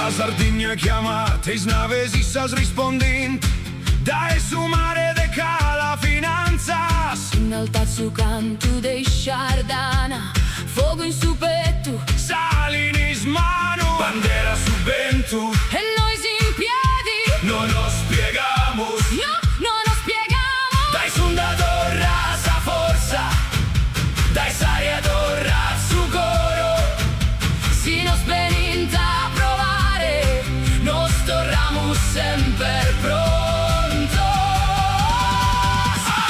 La Sardegna chiamate, i snavesi sta rispondendo, dai su mare de cala finanzas. In alta su canto dei Sciardana, fuoco in su petto, Sali in ismano, bandera su vento, e noi in piedi, non nos spiegamos. no, non lo spiegamo. Dai sun da torra sa forza, dai sai a torra su coro. Si nos veninta a provare, nos torramos sempre pronto.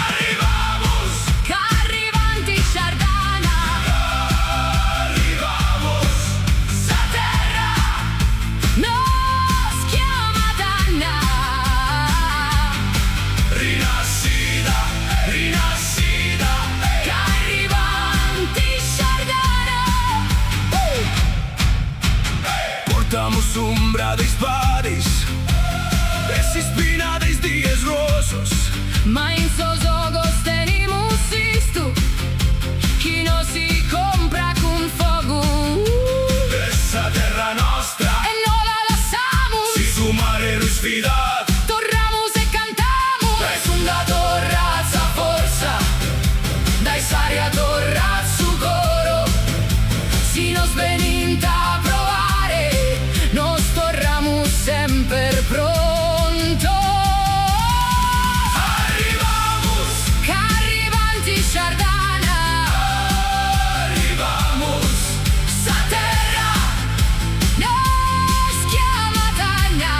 Arrivamos, Che arrivanti Sciardana, arrivamos, sa terra nos chiama Danna. rinascida, rinascida. Che arrivanti Sciardana, Portamos umbra de spadis, e si spina de dies rosos. ma in sos ojos tenemos isto, chi no si compra con fuoco, Essa terra nostra, e no la lasciamos. si su mare sfidato. Torramos e cantamos. Dai sun da torra sa forza, Dai sari a torra su coro. Si nos veninta a provare, nos torramos sempre pronto. arrivamos, Che arrivanti Sciardana, arrivamos. sa terra nos chiama Danna.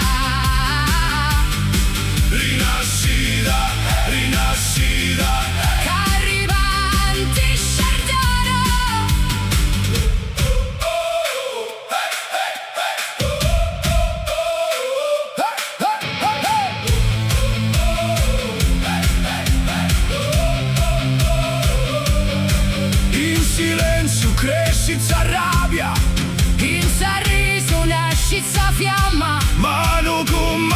Rinascida, rinascida. Che arrivanti Sciardana, In silenzio cresci rabbia, in sorriso nasce sa fiamma. mano con mano.